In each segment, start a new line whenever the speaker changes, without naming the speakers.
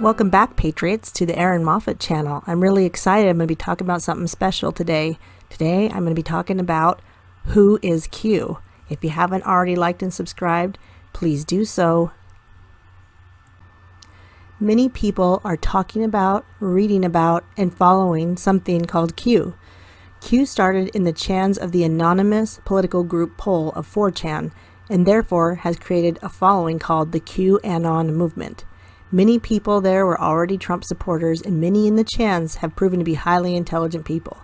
Welcome back, Patriots, to the Aaron Moffat channel. I'm really excited. I'm going to be talking about something special today. Today, I'm going to be talking about who is Q. If you haven't already liked and subscribed, please do so. Many people are talking about, reading about, and following something called Q. Q started in the chans of the anonymous political group poll of 4chan, and therefore has created a following called the QAnon movement. Many people there were already Trump supporters, and many in the chans have proven to be highly intelligent people.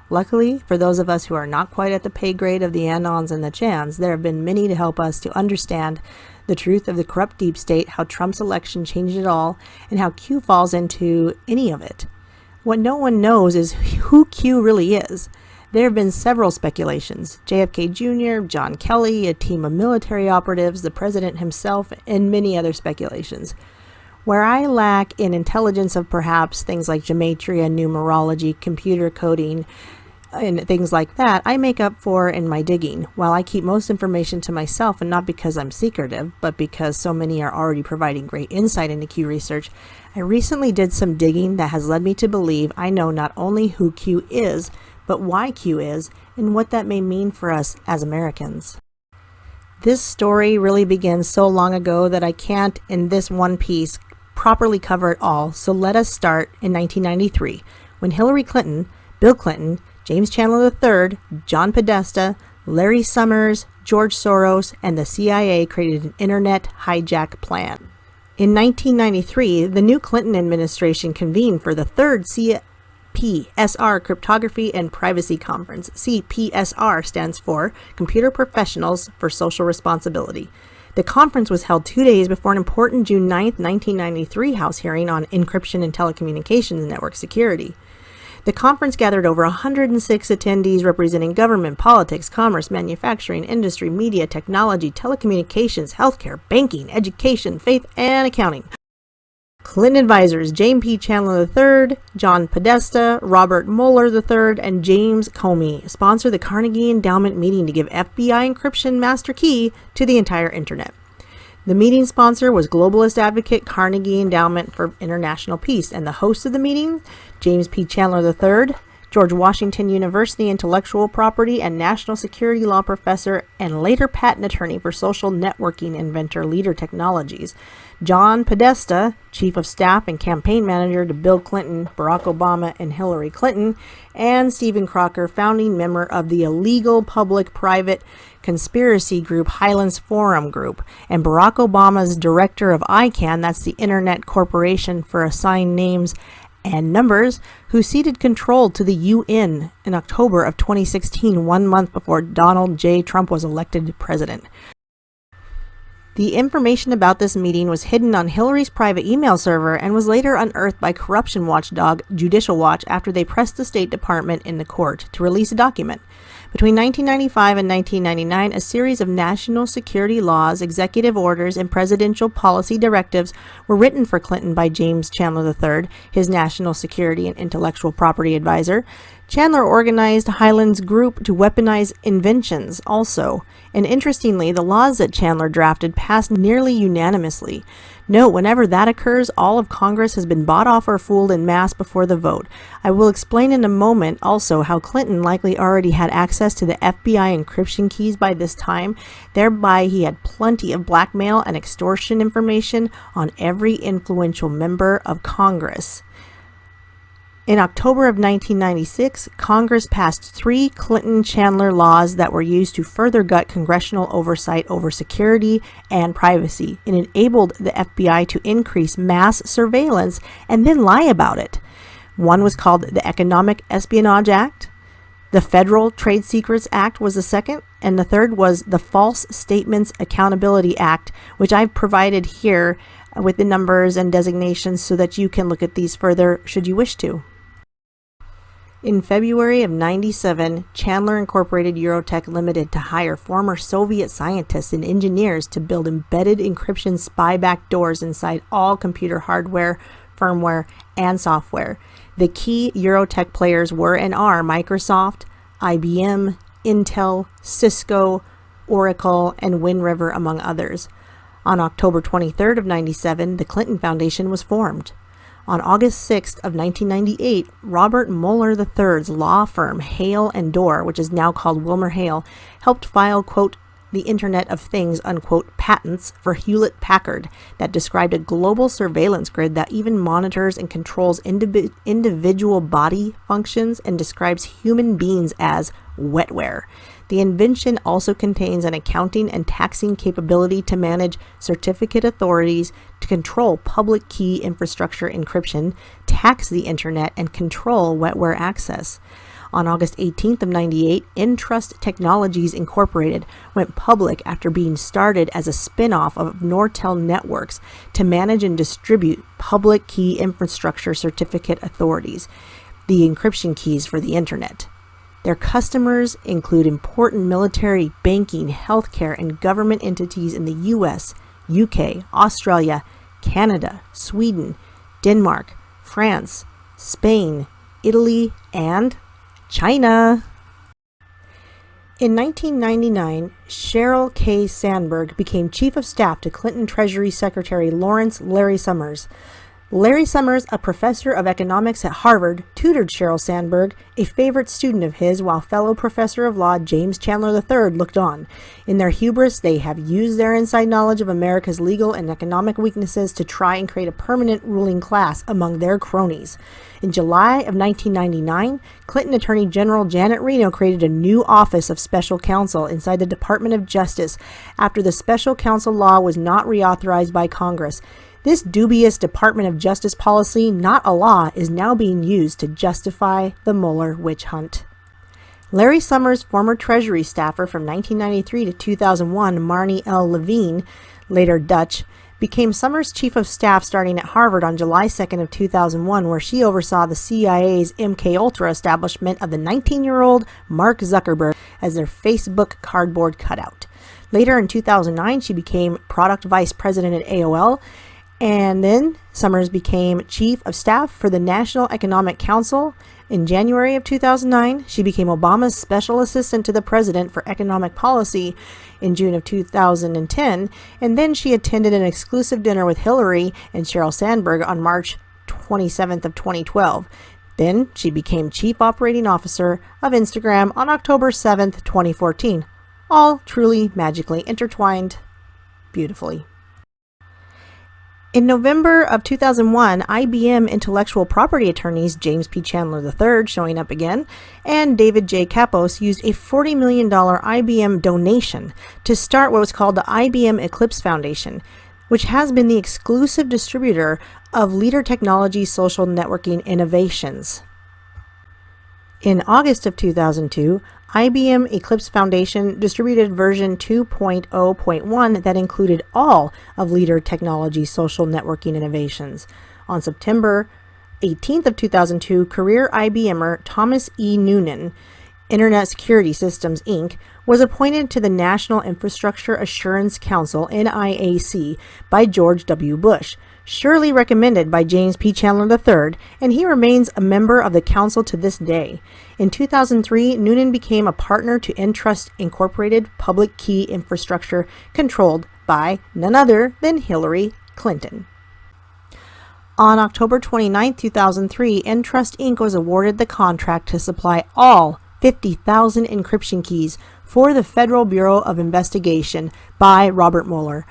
Luckily, for those of us who are not quite at the pay grade of the Anons and the chans, there have been many to help us to understand the truth of the corrupt deep state, how Trump's election changed it all, and how Q falls into any of it. What no one knows is who Q really is. There have been several speculations. JFK Jr., John Kelly, a team of military operatives, the president himself, and many other speculations. Where I lack in intelligence of perhaps things like gematria, numerology, computer coding, and things like that, I make up for in my digging. While I keep most information to myself, and not because I'm secretive, but because so many are already providing great insight into Q research, I recently did some digging that has led me to believe I know not only who Q is, but why Q is, and what that may mean for us as Americans. This story really begins so long ago that I can't, in this one piece, properly cover it all, so let us start in 1993, when Hillary Clinton, Bill Clinton, James Chandler III, John Podesta, Larry Summers, George Soros, and the CIA created an internet hijack plan. In 1993, the new Clinton administration convened for the third CPSR Cryptography and Privacy Conference. CPSR stands for Computer Professionals for Social Responsibility. The conference was held 2 days before an important June 9, 1993 House hearing on encryption and telecommunications network security. The conference gathered over 106 attendees representing government, politics, commerce, manufacturing, industry, media, technology, telecommunications, healthcare, banking, education, faith, and accounting. Clinton advisors James P. Chandler III, John Podesta, Robert Mueller III, and James Comey sponsored the Carnegie Endowment meeting to give FBI encryption master key to the entire internet. The meeting sponsor was globalist advocate Carnegie Endowment for International Peace, and the host of the meeting, James P. Chandler III, George Washington University intellectual property and national security law professor and later patent attorney for social networking inventor Leader Technologies, John Podesta, chief of staff and campaign manager to Bill Clinton, Barack Obama, and Hillary Clinton, and Stephen Crocker, founding member of the illegal public-private conspiracy group Highlands Forum Group, and Barack Obama's director of ICANN, that's the Internet Corporation for Assigned Names and Numbers, who ceded control to the UN in October of 2016, 1 month before Donald J. Trump was elected president. The information about this meeting was hidden on Hillary's private email server and was later unearthed by corruption watchdog Judicial Watch after they pressed the State Department in the court to release a document. Between 1995 and 1999, a series of national security laws, executive orders, and presidential policy directives were written for Clinton by James Chandler III, his national security and intellectual property advisor. Chandler organized Highlands Group to weaponize inventions also. And interestingly, the laws that Chandler drafted passed nearly unanimously. Note, whenever that occurs, all of Congress has been bought off or fooled en masse before the vote. I will explain in a moment also how Clinton likely already had access to the FBI encryption keys by this time. Thereby, he had plenty of blackmail and extortion information on every influential member of Congress. In October of 1996, Congress passed 3 Clinton-Chandler laws that were used to further gut congressional oversight over security and privacy. It enabled the FBI to increase mass surveillance and then lie about it. One was called the Economic Espionage Act. The Federal Trade Secrets Act was the second, and the third was the False Statements Accountability Act, which I've provided here with the numbers and designations so that you can look at these further should you wish to. In February of '97, Chandler incorporated Eurotech Limited to hire former Soviet scientists and engineers to build embedded encryption spy backdoors inside all computer hardware, firmware, and software. The key Eurotech players were and are Microsoft, IBM, Intel, Cisco, Oracle, and Wind River, among others. On October 23rd of '97, the Clinton Foundation was formed. On August 6th of 1998, Robert Mueller III's law firm Hale and Dorr, which is now called WilmerHale, helped file, quote, the Internet of Things, unquote, patents for Hewlett-Packard that described a global surveillance grid that even monitors and controls individual body functions and describes human beings as wetware. The invention also contains an accounting and taxing capability to manage certificate authorities, to control public key infrastructure encryption, tax the Internet, and control wetware access. On August 18th of 98, Entrust Technologies Incorporated went public after being started as a spin-off of Nortel Networks to manage and distribute public key infrastructure certificate authorities, the encryption keys for the Internet. Their customers include important military, banking, healthcare, and government entities in the US, UK, Australia, Canada, Sweden, Denmark, France, Spain, Italy, and China. In 1999, Sheryl K. Sandberg became Chief of Staff to Clinton Treasury Secretary Lawrence Larry Summers. Larry Summers, a professor of economics at Harvard, tutored Sheryl Sandberg, a favorite student of his, while fellow professor of law James Chandler III looked on. In their hubris, they have used their inside knowledge of America's legal and economic weaknesses to try and create a permanent ruling class among their cronies. In July of 1999, Clinton Attorney General Janet Reno created a new office of special counsel inside the Department of Justice after the special counsel law was not reauthorized by Congress. This dubious Department of Justice policy, not a law, is now being used to justify the Mueller witch hunt. Larry Summers' former Treasury staffer from 1993 to 2001, Marnie L. Levine, later Dutch, became Summers' chief of staff starting at Harvard on July 2nd of 2001, where she oversaw the CIA's MKUltra establishment of the 19-year-old Mark Zuckerberg as their Facebook cardboard cutout. Later in 2009, she became product vice president at AOL, and then Summers became chief of staff for the National Economic Council. In January of 2009, she became Obama's special assistant to the president for economic policy in June of 2010, and then she attended an exclusive dinner with Hillary and Sheryl Sandberg on March 27th of 2012. Then she became chief operating officer of Instagram on October 7th, 2014. All truly magically intertwined beautifully. In November of 2001, IBM intellectual property attorneys James P. Chandler III, showing up again, and David J. Kapos used a $40 million IBM donation to start what was called the IBM Eclipse Foundation, which has been the exclusive distributor of Leader Technology social networking innovations. In August of 2002, IBM Eclipse Foundation distributed version 2.0.1 that included all of Leader Technology social networking innovations. On September 18th of 2002, career IBMer Thomas E. Noonan, Internet Security Systems, Inc., was appointed to the National Infrastructure Assurance Council, NIAC, by George W. Bush, surely recommended by James P. Chandler III, and he remains a member of the council to this day. In 2003, Noonan became a partner to Entrust Incorporated public key infrastructure controlled by none other than Hillary Clinton. On October 29, 2003, Entrust Inc. was awarded the contract to supply all 50,000 encryption keys for the Federal Bureau of Investigation by Robert Mueller.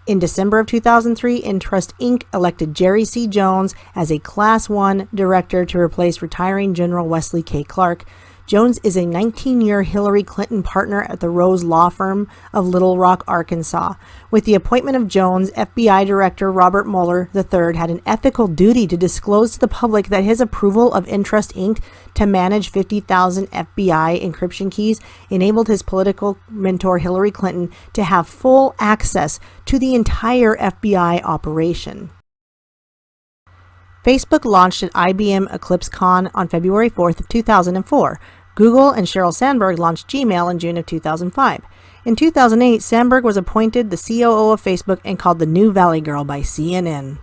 In December of 2003, Entrust Inc. elected Jerry C. Jones as a Class 1 director to replace retiring General Wesley K. Clark. Jones is a 19-year Hillary Clinton partner at the Rose Law Firm of Little Rock, Arkansas. With the appointment of Jones, FBI Director Robert Mueller III had an ethical duty to disclose to the public that his approval of Entrust Inc. to manage 50,000 FBI encryption keys enabled his political mentor Hillary Clinton to have full access to the entire FBI operation. Facebook launched at IBM EclipseCon on February 4th of 2004. Google and Sheryl Sandberg launched Gmail in June of 2005. In 2008, Sandberg was appointed the COO of Facebook and called the New Valley Girl by CNN.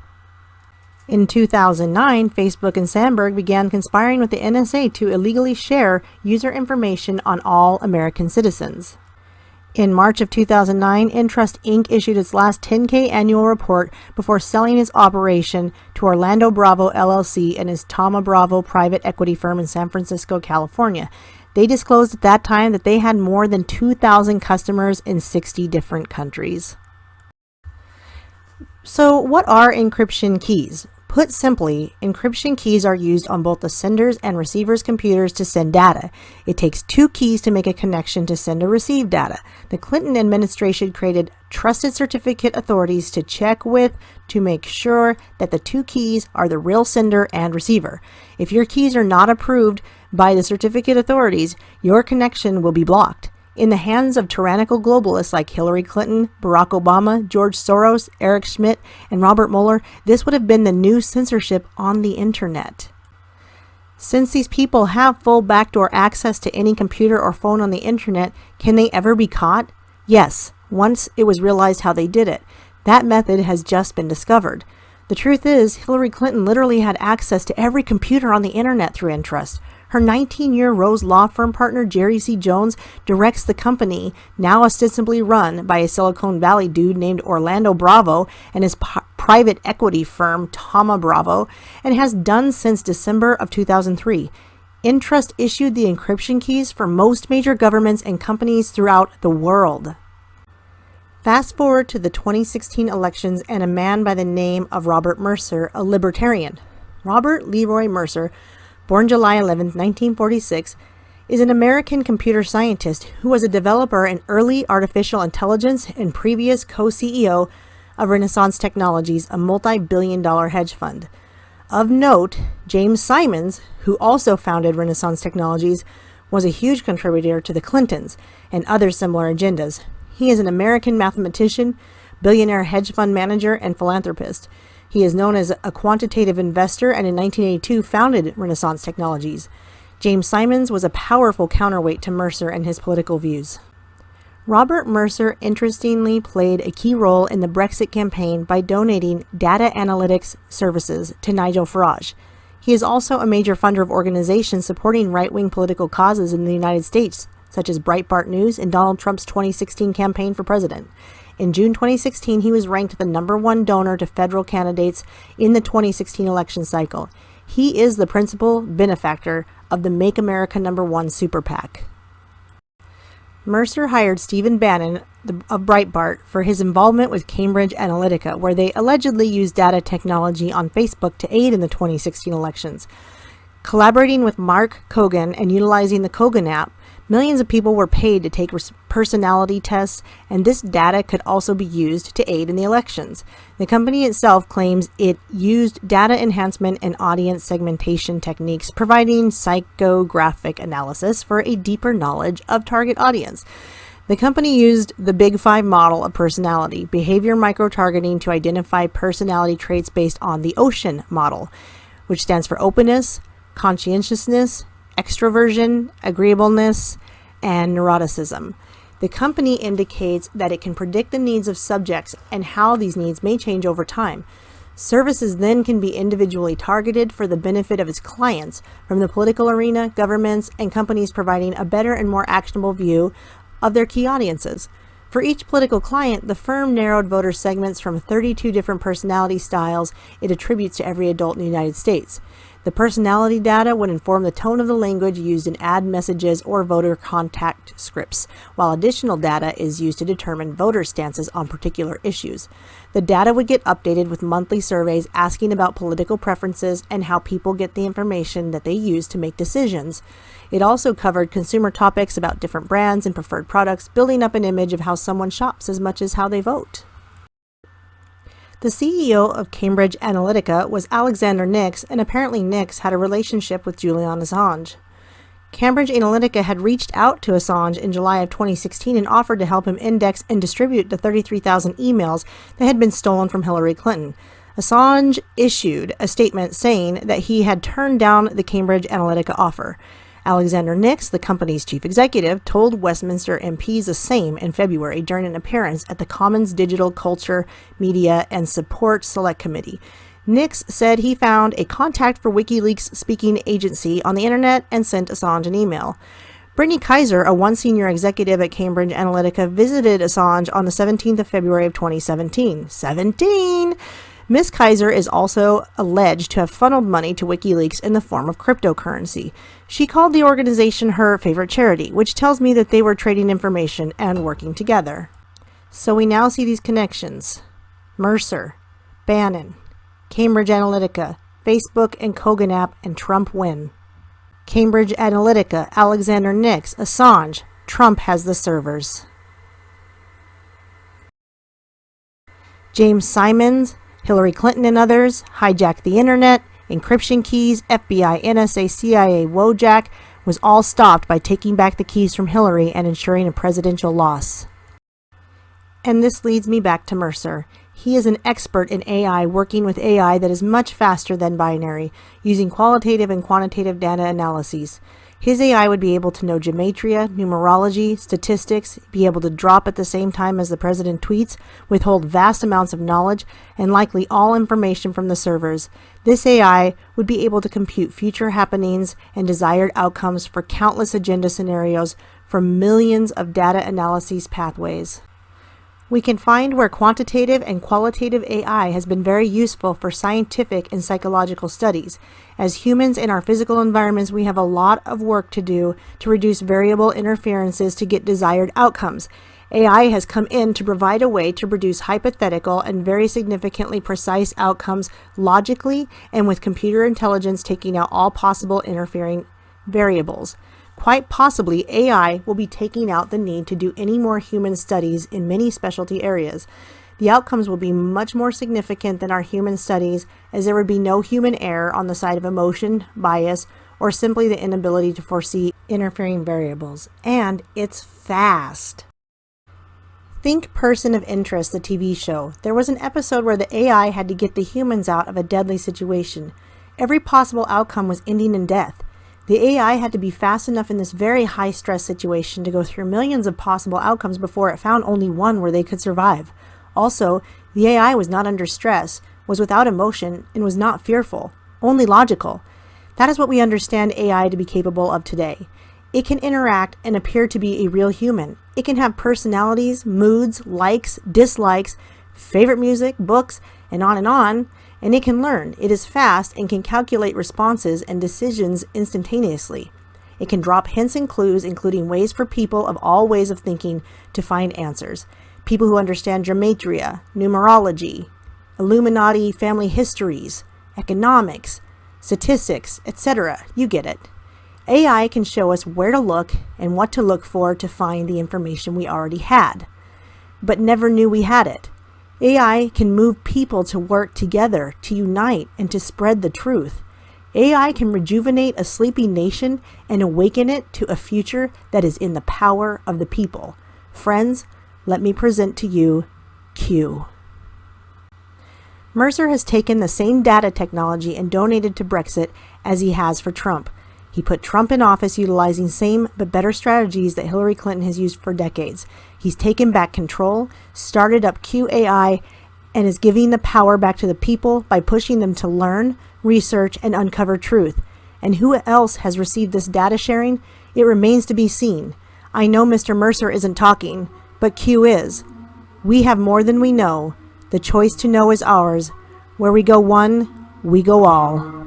In 2009, Facebook and Sandberg began conspiring with the NSA to illegally share user information on all American citizens. In March of 2009, Entrust Inc. issued its last 10K annual report before selling its operation to Orlando Bravo LLC and its Thoma Bravo private equity firm in San Francisco, California. They disclosed at that time that they had more than 2,000 customers in 60 different countries. So, what are encryption keys? Put simply, encryption keys are used on both the sender's and receiver's computers to send data. It takes two keys to make a connection to send or receive data. The Clinton administration created trusted certificate authorities to check with to make sure that the two keys are the real sender and receiver. If your keys are not approved by the certificate authorities, your connection will be blocked. In the hands of tyrannical globalists like Hillary Clinton, Barack Obama, George Soros, Eric Schmidt, and Robert Mueller, this would have been the new censorship on the internet. Since these people have full backdoor access to any computer or phone on the internet, can they ever be caught? Yes, once it was realized how they did it. That method has just been discovered. The truth is, Hillary Clinton literally had access to every computer on the internet through Entrust. Her 19-year Rose law firm partner, Jerry C. Jones, directs the company, now ostensibly run by a Silicon Valley dude named Orlando Bravo and his private equity firm, Thoma Bravo, and has done since December of 2003. Entrust issued the encryption keys for most major governments and companies throughout the world. Fast forward to the 2016 elections and a man by the name of Robert Mercer, a libertarian. Robert Leroy Mercer, born July 11, 1946, is an American computer scientist who was a developer in early artificial intelligence and previous co-CEO of Renaissance Technologies, a multi-billion-dollar hedge fund. Of note, James Simons, who also founded Renaissance Technologies, was a huge contributor to the Clintons and other similar agendas. He is an American mathematician, billionaire hedge fund manager, and philanthropist. He is known as a quantitative investor and in 1982 founded Renaissance Technologies. James Simons was a powerful counterweight to Mercer and his political views. Robert Mercer interestingly played a key role in the Brexit campaign by donating data analytics services to Nigel Farage. He is also a major funder of organizations supporting right-wing political causes in the United States, such as Breitbart News and Donald Trump's 2016 campaign for president. In June 2016, he was ranked the #1 donor to federal candidates in the 2016 election cycle. He is the principal benefactor of the Make America #1 super PAC. Mercer hired Stephen Bannon of Breitbart for his involvement with Cambridge Analytica, where they allegedly used data technology on Facebook to aid in the 2016 elections. Collaborating with Mark Kogan and utilizing the Kogan app, millions of people were paid to take personality tests, and this data could also be used to aid in the elections. The company itself claims it used data enhancement and audience segmentation techniques, providing psychographic analysis for a deeper knowledge of target audience. The company used the Big Five model of personality, behavior micro-targeting, to identify personality traits based on the Ocean model, which stands for openness, conscientiousness, extroversion, agreeableness, and neuroticism. The company indicates that it can predict the needs of subjects and how these needs may change over time. Services then can be individually targeted for the benefit of its clients, from the political arena, governments, and companies providing a better and more actionable view of their key audiences. For each political client, the firm narrowed voter segments from 32 different personality styles it attributes to every adult in the United States. The personality data would inform the tone of the language used in ad messages or voter contact scripts, while additional data is used to determine voter stances on particular issues. The data would get updated with monthly surveys asking about political preferences and how people get the information that they use to make decisions. It also covered consumer topics about different brands and preferred products, building up an image of how someone shops as much as how they vote. The CEO of Cambridge Analytica was Alexander Nix, and apparently Nix had a relationship with Julian Assange. Cambridge Analytica had reached out to Assange in July of 2016 and offered to help him index and distribute the 33,000 emails that had been stolen from Hillary Clinton. Assange issued a statement saying that he had turned down the Cambridge Analytica offer. Alexander Nix, the company's chief executive, told Westminster MPs the same in February during an appearance at the Commons Digital Culture, Media, and Support Select Committee. Nix said he found a contact for WikiLeaks speaking agency on the internet and sent Assange an email. Brittany Kaiser, a once senior executive at Cambridge Analytica, visited Assange on the 17th of February of 2017. 17! Ms. Kaiser is also alleged to have funneled money to WikiLeaks in the form of cryptocurrency. She called the organization her favorite charity, which tells me that they were trading information and working together. So we now see these connections. Mercer, Bannon, Cambridge Analytica, Facebook and Kogan app, and Trump win. Cambridge Analytica, Alexander Nix, Assange, Trump has the servers. James Simons, Hillary Clinton and others hijacked the internet, encryption keys, FBI, NSA, CIA, Wojak was all stopped by taking back the keys from Hillary and ensuring a presidential loss. And this leads me back to Mercer. He is an expert in AI, working with AI that is much faster than binary, using qualitative and quantitative data analyses. His AI would be able to know gematria, numerology, statistics, be able to drop at the same time as the president tweets, withhold vast amounts of knowledge, and likely all information from the servers. This AI would be able to compute future happenings and desired outcomes for countless agenda scenarios from millions of data analyses pathways. We can find where quantitative and qualitative AI has been very useful for scientific and psychological studies. As humans in our physical environments, we have a lot of work to do to reduce variable interferences to get desired outcomes. AI has come in to provide a way to produce hypothetical and very significantly precise outcomes logically and with computer intelligence taking out all possible interfering variables. Quite possibly, AI will be taking out the need to do any more human studies in many specialty areas. The outcomes will be much more significant than our human studies, as there would be no human error on the side of emotion, bias, or simply the inability to foresee interfering variables. And it's fast. Think Person of Interest, the TV show. There was an episode where the AI had to get the humans out of a deadly situation. Every possible outcome was ending in death. The AI had to be fast enough in this very high-stress situation to go through millions of possible outcomes before it found only one where they could survive. Also, the AI was not under stress, was without emotion, and was not fearful, only logical. That is what we understand AI to be capable of today. It can interact and appear to be a real human. It can have personalities, moods, likes, dislikes, favorite music, books, and on, and it can learn. It is fast and can calculate responses and decisions instantaneously. It can drop hints and clues, including ways for people of all ways of thinking to find answers. People who understand gematria, numerology, Illuminati family histories, economics, statistics, etc. You get it. AI can show us where to look and what to look for to find the information we already had, but never knew we had it. AI can move people to work together, to unite, and to spread the truth. AI can rejuvenate a sleepy nation and awaken it to a future that is in the power of the people. Friends, let me present to you Q. Mercer has taken the same data technology and donated to Brexit as he has for Trump. He put Trump in office utilizing same but better strategies that Hillary Clinton has used for decades. He's taken back control, started up QAI, and is giving the power back to the people by pushing them to learn, research, and uncover truth. And who else has received this data sharing? It remains to be seen. I know Mr. Mercer isn't talking, but Q is. We have more than we know. The choice to know is ours. Where we go one, we go all.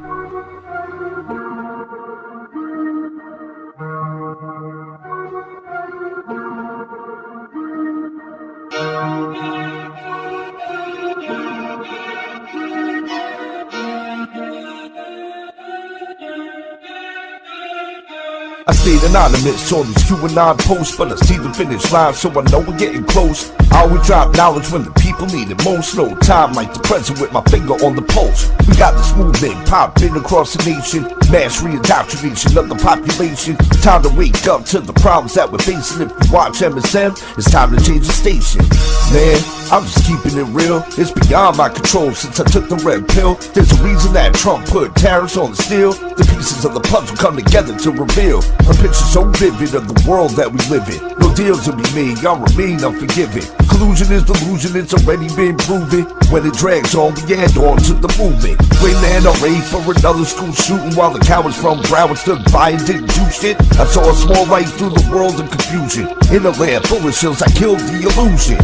I stayed anonymous on these QAnon posts, but I see the finish line, so I know we're getting close. I always drop knowledge when the people need it most. No time like the present with my finger on the pulse. We got this movement popping across the nation, mass reindoctrination of the population. Time to wake up to the problems that we're facing. If you watch MSM, it's time to change the station. Man, I'm just keeping it real. It's beyond my control since I took the red pill. There's a reason that Trump put tariffs on the steel. The pieces of the puzzle come together to reveal a picture so vivid of the world that we live in. No deals will be made, y'all remain unforgiving. Collusion is delusion, it's already been proven. When it drags on, we add on to the movement. Wayland array for another school shooting, while the cowards from Broward stood by and didn't do shit. I saw a small light through the world of confusion. In a land full of shills, I killed the illusion.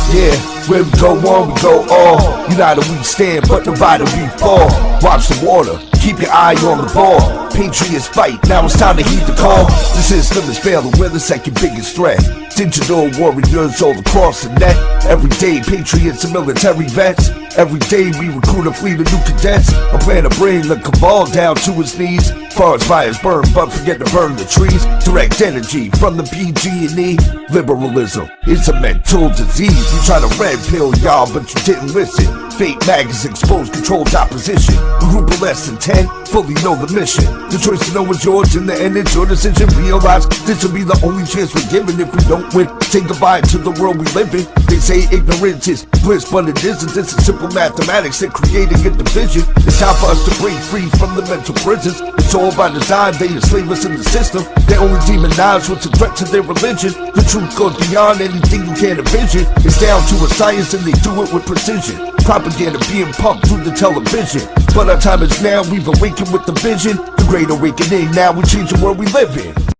Yeah, where we go on, we go all. United we stand, but divided we fall. Watch the water, keep your eye on the ball. Patriots fight, now it's time to heed the call. The system is failing, we're the second biggest threat. Digital warriors all across the net. Every day, patriots and military vets. Every day we recruit a fleet of new cadets. A plan to bring the cabal down to its knees. Forest fires burn, but forget to burn the trees. Direct energy from the PG&E. Liberalism is a mental disease. You try to red pill y'all, but you didn't listen. Fake maggots expose controlled opposition. A group of less than 10 fully know the mission. The choice to know is yours, in the end it's your decision. Realize this will be the only chance we're given. If we don't win, say goodbye to the world we live in. They say ignorance is bliss, but it isn't. This is simple mathematics, they're creating a division. It's time for us to break free from the mental prisons. It's all by design, they enslave us in the system. They only demonize what's a threat to their religion. The truth goes beyond anything you can envision. It's down to a science and they do it with precision. Propaganda being pumped through the television. But our time is now, we've awakened with the vision. The great awakening, now we change the world we live in.